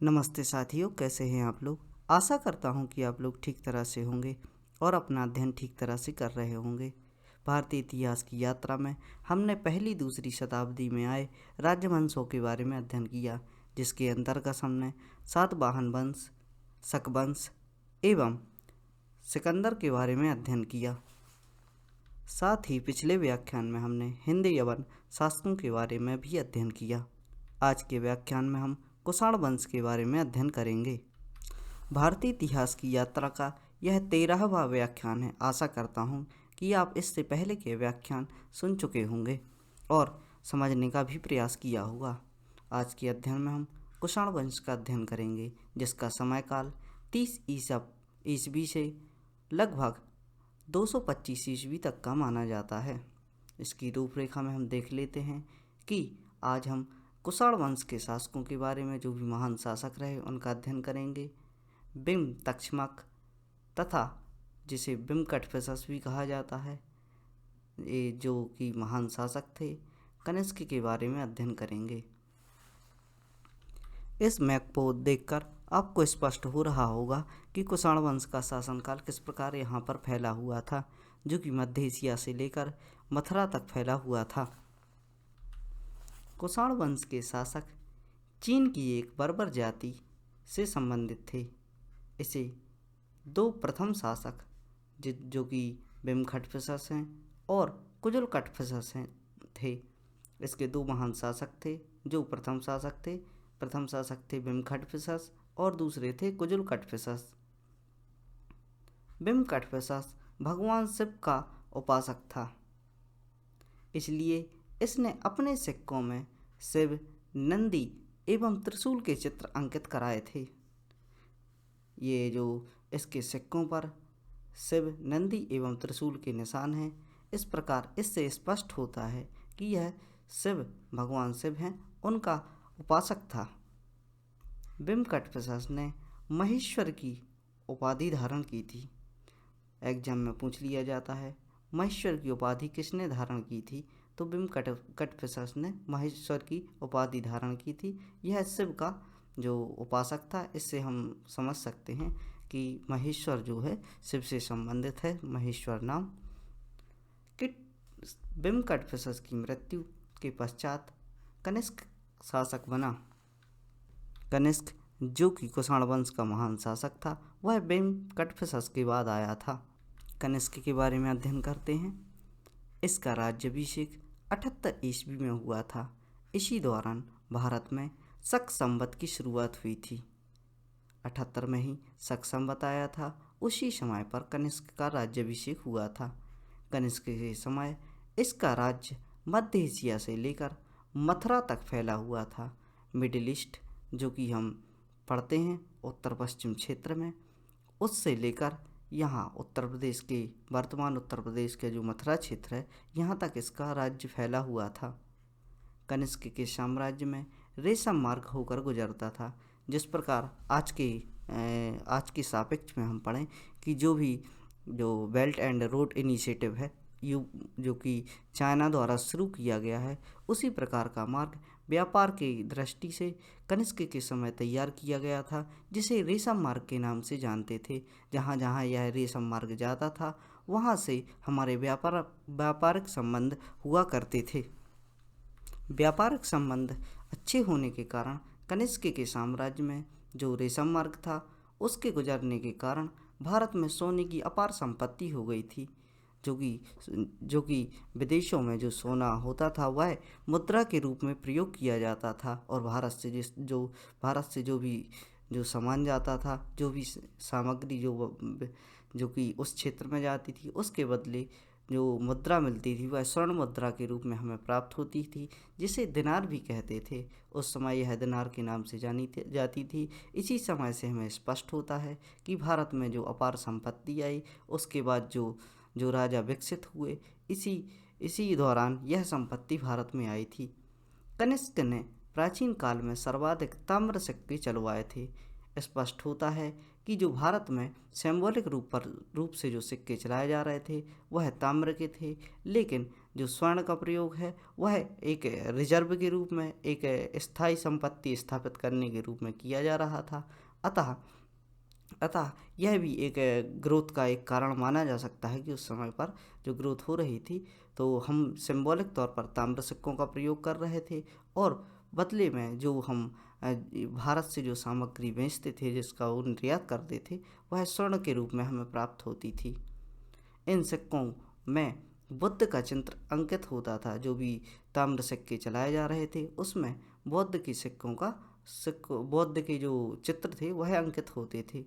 नमस्ते साथियों, कैसे हैं आप लोग। आशा करता हूं कि आप लोग ठीक तरह से होंगे और अपना अध्ययन ठीक तरह से कर रहे होंगे। भारतीय इतिहास की यात्रा में हमने पहली दूसरी शताब्दी में आए राजवंशों के बारे में अध्ययन किया, जिसके अंतर्गत हमने सातवाहन वंश, शक वंश एवं सिकंदर के बारे में अध्ययन किया। साथ ही पिछले व्याख्यान में हमने हिंद यवन शासकों के बारे में भी अध्ययन किया। आज के व्याख्यान में हम कुषाण वंश के बारे में अध्ययन करेंगे। भारतीय इतिहास की यात्रा का यह 13वां व्याख्यान है। आशा करता हूँ कि आप इससे पहले के व्याख्यान सुन चुके होंगे और समझने का भी प्रयास किया होगा। आज के अध्ययन में हम कुषाण वंश का अध्ययन करेंगे, जिसका समयकाल 30 ईस्वी से लगभग 225 ईस्वी तक का माना जाता है। इसकी रूपरेखा में हम देख लेते हैं कि आज हम कुषाण वंश के शासकों के बारे में, जो भी महान शासक रहे उनका अध्ययन करेंगे। बिम तक्षमक तथा जिसे बिमकटफिसस भी कहा जाता है, ये जो कि महान शासक थे, कनिष्क के बारे में अध्ययन करेंगे। इस मैप को देखकर आपको स्पष्ट हो रहा होगा कि कुषाण वंश का शासनकाल किस प्रकार यहाँ पर फैला हुआ था, जो कि मध्य एशिया से लेकर मथुरा तक फैला हुआ था। कुषाण वंश के शासक चीन की एक बर्बर जाति से संबंधित थे। इसे दो प्रथम शासक जो कि बिमकटफिसस हैं और कुजुलकटफिसस हैं थे। इसके दो महान शासक थे। जो प्रथम शासक थे बिमकटफिसस और दूसरे थे कुजुलकटफिसस। बिमकटफिसस भगवान शिव का उपासक था, इसलिए इसने अपने सिक्कों में शिव, नंदी एवं त्रिशूल के चित्र अंकित कराए थे। ये जो इसके सिक्कों पर शिव, नंदी एवं त्रिशूल के निशान हैं, इस प्रकार इससे स्पष्ट होता है कि यह भगवान शिव हैं, उनका उपासक था। बिमकटफिसस ने महेश्वर की उपाधि धारण की थी। एग्जाम में पूछ लिया जाता है, महेश्वर की उपाधि किसने धारण की थी, तो बिमकटफिसस ने महेश्वर की उपाधि धारण की थी। यह शिव का जो उपासक था। इससे हम समझ सकते हैं कि महेश्वर जो है शिव से संबंधित है, महेश्वर नाम। कि बिमकटफिसस की मृत्यु के पश्चात कनिष्क शासक बना। कनिष्क, जो कि कुषाण वंश का महान शासक था, वह बिमकटफिसस के बाद आया था। कनिष्क के बारे में अध्ययन करते हैं। इसका राज्याभिषेक 78 ईस्वी में हुआ था। इसी दौरान भारत में शक संवत की शुरुआत हुई थी। 78 में ही शक संवत आया था। उसी समय पर कनिष्क का राज्याभिषेक हुआ था। कनिष्क के समय इसका राज्य मध्य एशिया से लेकर मथुरा तक फैला हुआ था। मिडिल ईस्ट, जो कि हम पढ़ते हैं उत्तर पश्चिम क्षेत्र में, उससे लेकर यहाँ उत्तर प्रदेश के, वर्तमान उत्तर प्रदेश के जो मथुरा क्षेत्र है, यहाँ तक इसका राज्य फैला हुआ था। कनिष्क के साम्राज्य में रेशम मार्ग होकर गुजरता था। जिस प्रकार आज के सापेक्ष में हम पढ़ें कि जो बेल्ट एंड रोड इनिशिएटिव है, जो कि चाइना द्वारा शुरू किया गया है, उसी प्रकार का मार्ग व्यापार की दृष्टि से कनिष्क के समय तैयार किया गया था, जिसे रेशम मार्ग के नाम से जानते थे। जहाँ जहाँ यह रेशम मार्ग जाता था, वहाँ से हमारे व्यापारिक संबंध हुआ करते थे। व्यापारिक संबंध अच्छे होने के कारण कनिष्क के साम्राज्य में जो रेशम मार्ग था, उसके गुजरने के कारण भारत में सोने की अपार संपत्ति हो गई थी। जो कि विदेशों में जो सोना होता था, वह मुद्रा के रूप में प्रयोग किया जाता था और भारत से जो सामान जाता था, जो भी सामग्री जो कि उस क्षेत्र में जाती थी, उसके बदले जो मुद्रा मिलती थी, वह स्वर्ण मुद्रा के रूप में हमें प्राप्त होती थी, जिसे दिनार भी कहते थे। उस समय यह दिनार के नाम से जानी जाती थी। इसी समय से हमें स्पष्ट होता है कि भारत में जो अपार संपत्ति आई, उसके बाद जो राजा विकसित हुए, इसी दौरान यह संपत्ति भारत में आई थी। कनिष्क ने प्राचीन काल में सर्वाधिक ताम्र सिक्के चलवाए थे। स्पष्ट होता है कि जो भारत में सिंबॉलिक रूप से जो सिक्के चलाए जा रहे थे वह ताम्र के थे, लेकिन जो स्वर्ण का प्रयोग है वह एक रिजर्व के रूप में, एक स्थायी संपत्ति स्थापित करने के रूप में किया जा रहा था। अतः अतः यह भी एक ग्रोथ का एक कारण माना जा सकता है कि उस समय पर जो ग्रोथ हो रही थी तो हम सिंबॉलिक तौर पर ताम्र सिक्कों का प्रयोग कर रहे थे, और बदले में जो हम भारत से जो सामग्री बेचते थे, जिसका वो निर्यात करते थे, वह स्वर्ण के रूप में हमें प्राप्त होती थी। इन सिक्कों में बुद्ध का चित्र अंकित होता था। जो भी ताम्र सिक्के चलाए जा रहे थे उसमें बौद्ध के जो चित्र थे वह अंकित होते थे।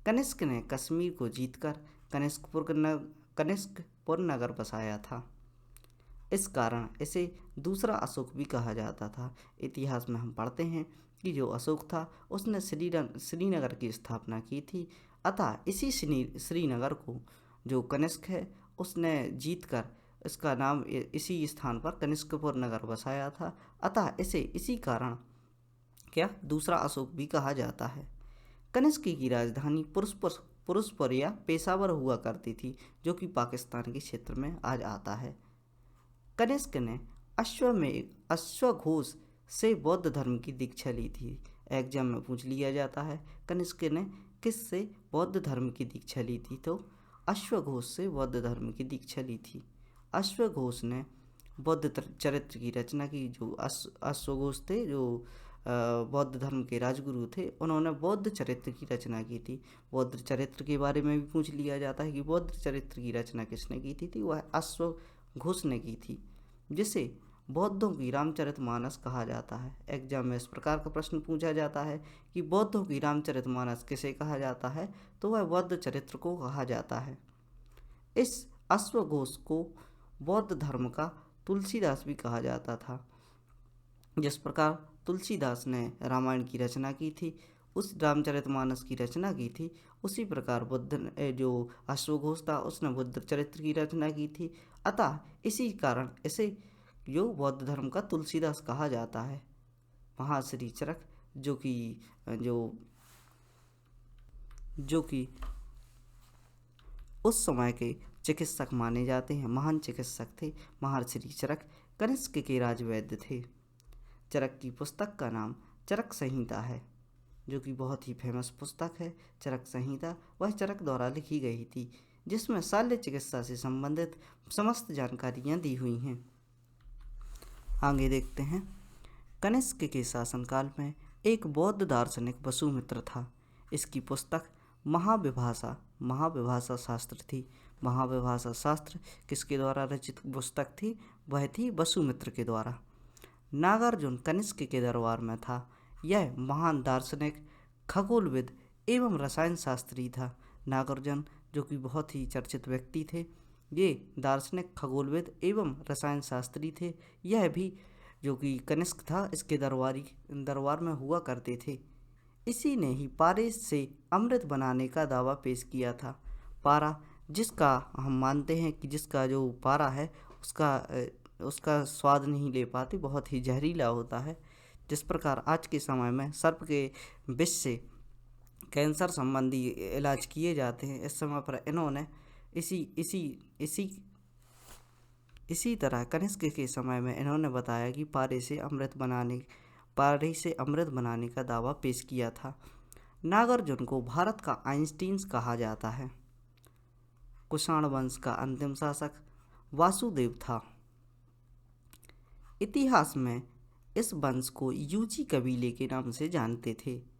कनिष्क ने कश्मीर को जीतकर कनिष्कपुर नगर बसाया था। इस कारण इसे दूसरा अशोक भी कहा जाता था। इतिहास में हम पढ़ते हैं कि जो अशोक था उसने श्रीनगर की स्थापना की थी। अतः इसी श्रीनगर को जो कनिष्क है उसने जीतकर इसका नाम इसी स्थान पर कनिष्कपुर नगर बसाया था। अतः इसे इसी कारण दूसरा अशोक भी कहा जाता है। कनिष्क की राजधानी पुरुषपुर या पेशावर हुआ करती थी, जो कि पाकिस्तान के क्षेत्र में आज आता है। कनिष्क ने अश्वघोष से बौद्ध धर्म की दीक्षा ली थी। एग्जाम में पूछ लिया जाता है कनिष्क ने किस से बौद्ध धर्म की दीक्षा ली थी, तो अश्वघोष से बौद्ध धर्म की दीक्षा ली थी। अश्वघोष ने बौद्ध चरित्र की रचना की। जो अश्वघोष थे जो बौद्ध धर्म के राजगुरु थे, उन्होंने बौद्ध चरित्र की रचना की थी। बौद्ध चरित्र के बारे में भी पूछ लिया जाता है कि बौद्ध चरित्र की रचना किसने की थी, वह अश्वघोष ने की थी, जिसे बौद्धों की रामचरितमानस कहा जाता है। एग्जाम में इस प्रकार का प्रश्न पूछा जाता है कि बौद्धों की रामचरितमानस किसे कहा जाता है, तो वह बौद्ध चरित्र को कहा जाता है। इस अश्वघोष को बौद्ध धर्म का तुलसीदास भी कहा जाता था। जिस प्रकार तुलसीदास ने रामायण की रचना की थी, उस रामचरितमानस की रचना की थी, उसी प्रकार जो अश्वघोष था उसने बुद्ध चरित्र की रचना की थी। अतः इसी कारण इसे जो बौद्ध धर्म का तुलसीदास कहा जाता है। महाश्री चरक जो कि उस समय के चिकित्सक माने जाते हैं, महान चिकित्सक थे। महर्षि चरक कनिष्क के राजवैद्य थे। चरक की पुस्तक का नाम चरक संहिता है, जो कि बहुत ही फेमस पुस्तक है। चरक संहिता वह चरक द्वारा लिखी गई थी, जिसमें शल्य चिकित्सा से संबंधित समस्त जानकारियाँ दी हुई हैं। आगे देखते हैं। कनिष्क के शासनकाल में एक बौद्ध दार्शनिक वसुमित्र था। इसकी पुस्तक महाविभाषा शास्त्र थी। महाविभाषा शास्त्र किसके द्वारा रचित पुस्तक थी? वह थी वसुमित्र के द्वारा। नागार्जुन कनिष्क के दरबार में था। यह महान दार्शनिक, खगोलविद एवं रसायन शास्त्री था। नागार्जुन जो कि बहुत ही चर्चित व्यक्ति थे, ये दार्शनिक, खगोलविद एवं रसायन शास्त्री थे। यह भी जो कि कनिष्क था इसके दरबार में हुआ करते थे। इसी ने ही पारे से अमृत बनाने का दावा पेश किया था। पारा, जिसका हम मानते हैं कि जिसका जो पारा है उसका स्वाद नहीं ले पाते, बहुत ही जहरीला होता है। जिस प्रकार आज के समय में सर्प के विष से कैंसर संबंधी इलाज किए जाते हैं, इस समय पर इन्होंने इसी तरह कनिष्क के समय में इन्होंने बताया कि पारे से अमृत बनाने का दावा पेश किया था। नागार्जुन को भारत का आइंस्टीन कहा जाता है। कुषाण वंश का अंतिम शासक वासुदेव था। इतिहास में इस वंश को यूची कबीले के नाम से जानते थे।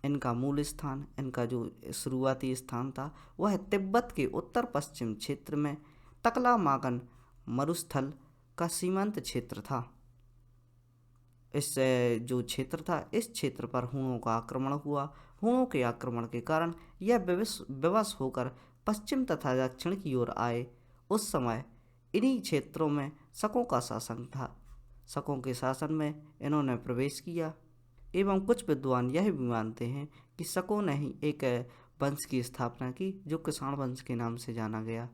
इनका मूल स्थान, इनका जो शुरुआती स्थान था, वह तिब्बत के उत्तर पश्चिम क्षेत्र में तकलामागन मरुस्थल का सीमांत क्षेत्र था। इस जो क्षेत्र था, इस क्षेत्र पर हूणों का आक्रमण हुआ। हूणों के आक्रमण के कारण यह विवश होकर पश्चिम तथा दक्षिण की ओर आए। उस समय इन्हीं क्षेत्रों में शकों का शासन था। शकों के शासन में इन्होंने प्रवेश किया एवं कुछ विद्वान यह भी मानते हैं कि शकों ने ही एक वंश की स्थापना की, जो कुषाण वंश के नाम से जाना गया।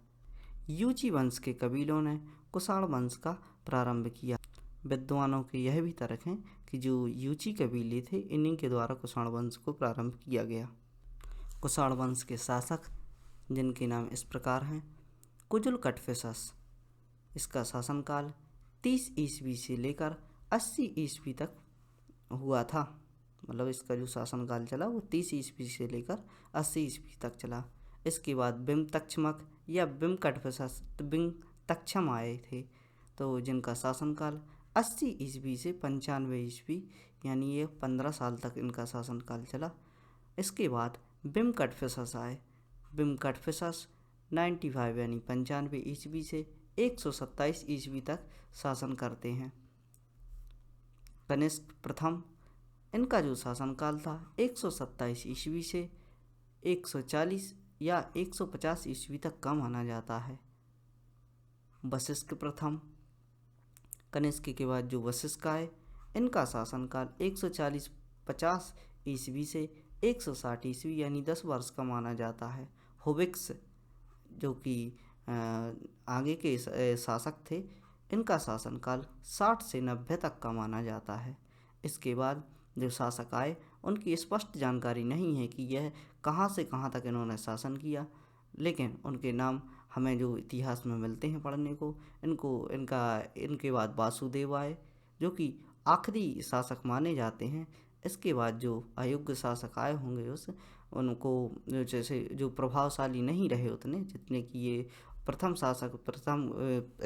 यूची वंश के कबीलों ने कुषाण वंश का प्रारंभ किया। विद्वानों के यह भी तर्क हैं कि जो यूची कबीले थे इन्हीं के द्वारा कुषाण वंश को प्रारंभ किया गया। कुषाण वंश के शासक जिनके नाम इस प्रकार हैं। कुजुल कटफिसस, इसका शासनकाल 30 ईस्वी से लेकर 80 ईस्वी तक हुआ था। मतलब इसका जो शासनकाल चला वो 30 ईस्वी से लेकर 80 ईस्वी तक चला। इसके बाद बिम तक्षमक या बिम कटफिसस बिम तक्षम आए थे, तो जिनका शासनकाल 80 ईस्वी से 95 ईस्वी, यानी ये 15 साल तक इनका शासनकाल चला। इसके बाद बिम कटफिसस आए। बिम कटफिसस 95 यानी 95 ईस्वी से 127 ईस्वी तक शासन करते हैं। कनिष्क प्रथम, इनका जो शासनकाल था 127 ईस्वी से 140 या 150 ईस्वी तक का माना जाता है। वशिष्ठ प्रथम, कनिष्क के बाद जो वशिष्ठ आए इनका शासनकाल 140-50 ईस्वी से 160 ईस्वी यानी 10 वर्ष का माना जाता है। हुविक्स जो कि आगे के शासक थे, इनका शासनकाल 60 से 90 तक का माना जाता है। इसके बाद जो शासक आए उनकी स्पष्ट जानकारी नहीं है कि यह कहाँ से कहाँ तक इन्होंने शासन किया, लेकिन उनके नाम हमें जो इतिहास में मिलते हैं पढ़ने को, इनके बाद वासुदेव आए जो कि आखिरी शासक माने जाते हैं। इसके बाद जो अयोग्य शासक आए होंगे उनको जैसे जो प्रभावशाली नहीं रहे उतने जितने कि ये प्रथम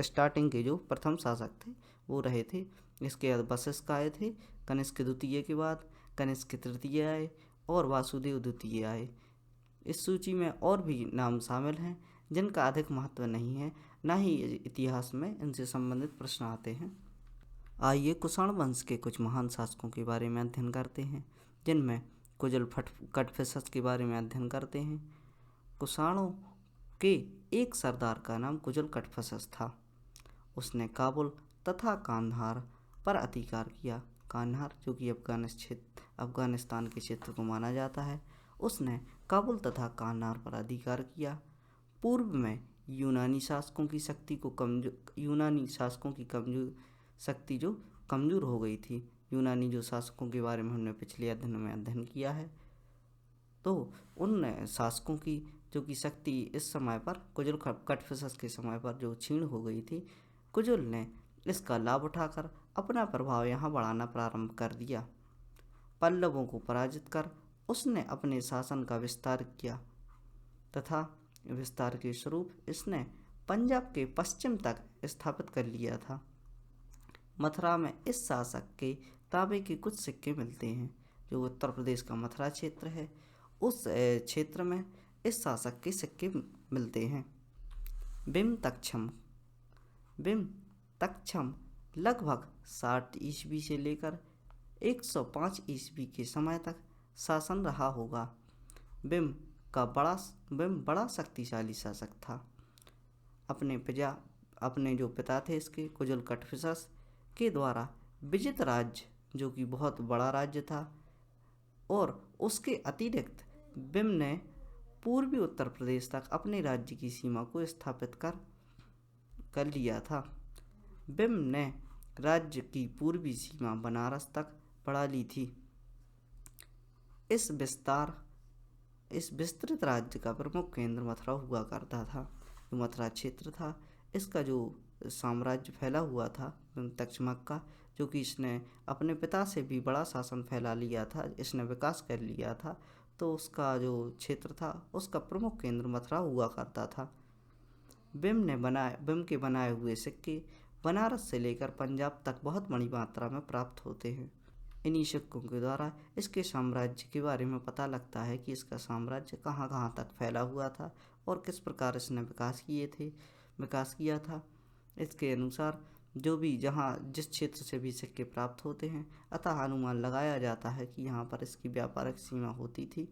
स्टार्टिंग के जो प्रथम शासक थे वो रहे थे। इसके बाद वशिष्ठ आए थे, कनिष्क द्वितीय के बाद कनिष्क तृतीय आए और वासुदेव द्वितीय आए। इस सूची में और भी नाम शामिल हैं जिनका अधिक महत्व नहीं है, ना ही इतिहास में इनसे संबंधित प्रश्न आते हैं। आइए कुषाण वंश के कुछ महान शासकों के बारे में अध्ययन करते हैं, जिनमें कुजुल कटफिसस के बारे में अध्ययन करते हैं। कुषाणों के एक सरदार का नाम कुजुल कटफिसस था। उसने काबुल तथा कांधार पर अधिकार किया। कांधार जो कि अफगानिस्तान के क्षेत्र को माना जाता है, उसने काबुल तथा कांधार पर अधिकार किया। पूर्व में यूनानी शासकों की शक्ति जो कमज़ोर हो गई थी। यूनानी जो शासकों के बारे में हमने पिछले अध्ययन में अध्ययन किया है, तो उन शासकों की जो कि शक्ति इस समय पर कुजुल कटफिसस के समय पर जो क्षीण हो गई थी, कुजुल ने इसका लाभ उठाकर अपना प्रभाव यहाँ बढ़ाना प्रारंभ कर दिया। पल्लवों को पराजित कर उसने अपने शासन का विस्तार किया तथा विस्तार के स्वरूप इसने पंजाब के पश्चिम तक स्थापित कर लिया था। मथुरा में इस शासक के तांबे के कुछ सिक्के मिलते हैं। जो उत्तर प्रदेश का मथुरा क्षेत्र है, उस क्षेत्र में इस शासक के सिक्के मिलते हैं। बिम तक्षम लगभग 60 ईस्वी से लेकर 105 ईस्वी के समय तक शासन रहा होगा। बिम बड़ा शक्तिशाली शासक था। अपने जो पिता थे इसके कुजुल कटफिसस के द्वारा विजित राज्य जो कि बहुत बड़ा राज्य था, और उसके अतिरिक्त बिम ने पूर्वी उत्तर प्रदेश तक अपने राज्य की सीमा को स्थापित कर लिया था। बिम ने राज्य की पूर्वी सीमा बनारस तक बढ़ा ली थी। इस विस्तृत राज्य का प्रमुख केंद्र मथुरा हुआ करता था। जो मथुरा क्षेत्र था, इसका जो साम्राज्य फैला हुआ था तक्षमक का, जो कि इसने अपने पिता से भी बड़ा शासन फैला लिया था, इसने विकास कर लिया था, तो उसका जो क्षेत्र था उसका प्रमुख केंद्र मथुरा हुआ करता था। बिम के बनाए हुए सिक्के बनारस से लेकर पंजाब तक बहुत बड़ी मात्रा में प्राप्त होते हैं। इन्हीं सिक्कों के द्वारा इसके साम्राज्य के बारे में पता लगता है कि इसका साम्राज्य कहाँ कहाँ तक फैला हुआ था और किस प्रकार इसने विकास किया था। इसके अनुसार जो भी जिस क्षेत्र से भी सिक्के प्राप्त होते हैं, अतः अनुमान लगाया जाता है कि यहाँ पर इसकी व्यापारिक सीमा होती थी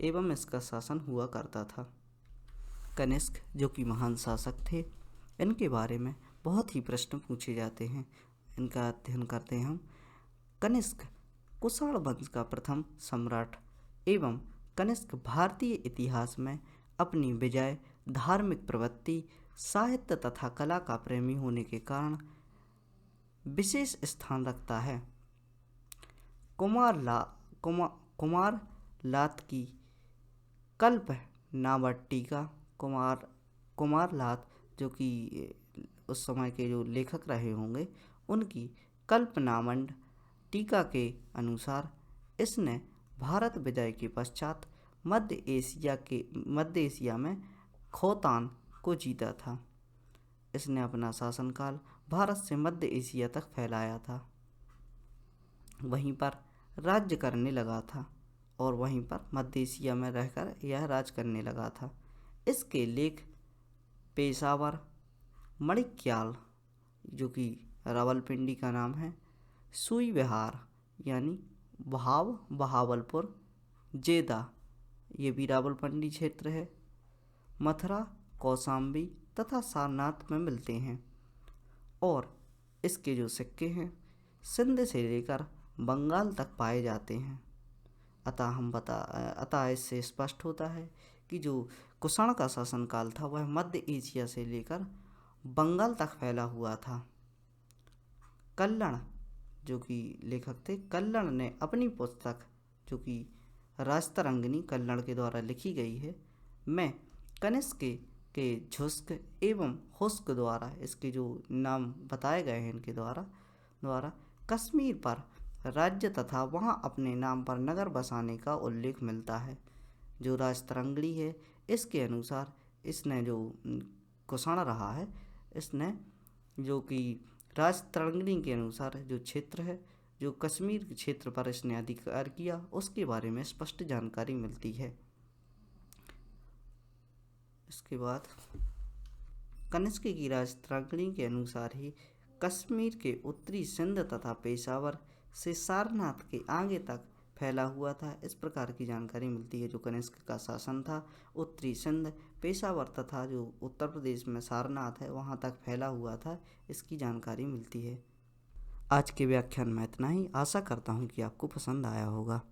एवं इसका शासन हुआ करता था। कनिष्क जो कि महान शासक थे, इनके बारे में बहुत ही प्रश्न पूछे जाते हैं। इनका अध्ययन करते हैं हम। कनिष्क कुषाण वंश का प्रथम सम्राट एवं कनिष्क भारतीय इतिहास में अपनी विजय, धार्मिक प्रवृत्ति, साहित्य तथा कला का प्रेमी होने के कारण विशेष स्थान रखता है। कुमार लात की कल्प नामक टीका। कुमार लात जो कि उस समय के जो लेखक रहे होंगे, उनकी कल्प नामक टीका के अनुसार इसने भारत विजय के पश्चात मध्य एशिया में खोतान को जीता था। इसने अपना शासनकाल भारत से मध्य एशिया तक फैलाया था, वहीं पर राज्य करने लगा था और वहीं पर मध्य एशिया में रहकर यह राज करने लगा था। इसके लेख पेशावर, मणिक्याल जो कि रावलपिंडी का नाम है, सुई विहार यानी बहावलपुर, जेदा ये भी रावलपिंडी क्षेत्र है, मथुरा, कौशाम्बी तथा सारनाथ में मिलते हैं। और इसके जो सिक्के हैं सिंध से लेकर बंगाल तक पाए जाते हैं। अतः इससे स्पष्ट होता है कि जो कुषाण का शासनकाल था वह मध्य एशिया से लेकर बंगाल तक फैला हुआ था। कल्लण जो कि लेखक थे, कल्लण ने अपनी पुस्तक जो कि राजतरंगिणी कल्लण के द्वारा लिखी गई है में कनिष्क के झुस्क एवं हुस्क द्वारा, इसके जो नाम बताए गए हैं इनके द्वारा कश्मीर पर राज्य तथा वहाँ अपने नाम पर नगर बसाने का उल्लेख मिलता है। जो राजतरंगिणी है इसके अनुसार इसने जो कुषाण रहा है, इसने जो कि राजतरंगिणी के अनुसार जो क्षेत्र है, जो कश्मीर के क्षेत्र पर इसने अधिकार किया, उसके बारे में स्पष्ट जानकारी मिलती है। इसके बाद कनिष्क की राजतरंगिणी के अनुसार ही कश्मीर के उत्तरी सिंध तथा पेशावर से सारनाथ के आगे तक फैला हुआ था। इस प्रकार की जानकारी मिलती है। जो कनिष्क का शासन था उत्तरी सिंध, पेशावर तथा जो उत्तर प्रदेश में सारनाथ है वहाँ तक फैला हुआ था, इसकी जानकारी मिलती है। आज के व्याख्यान में इतना ही। आशा करता हूँ कि आपको पसंद आया होगा।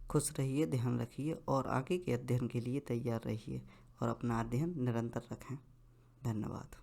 खुश रहिए, ध्यान रखिए और आगे के अध्ययन के लिए तैयार रहिए और अपना अध्ययन निरंतर रखें। धन्यवाद।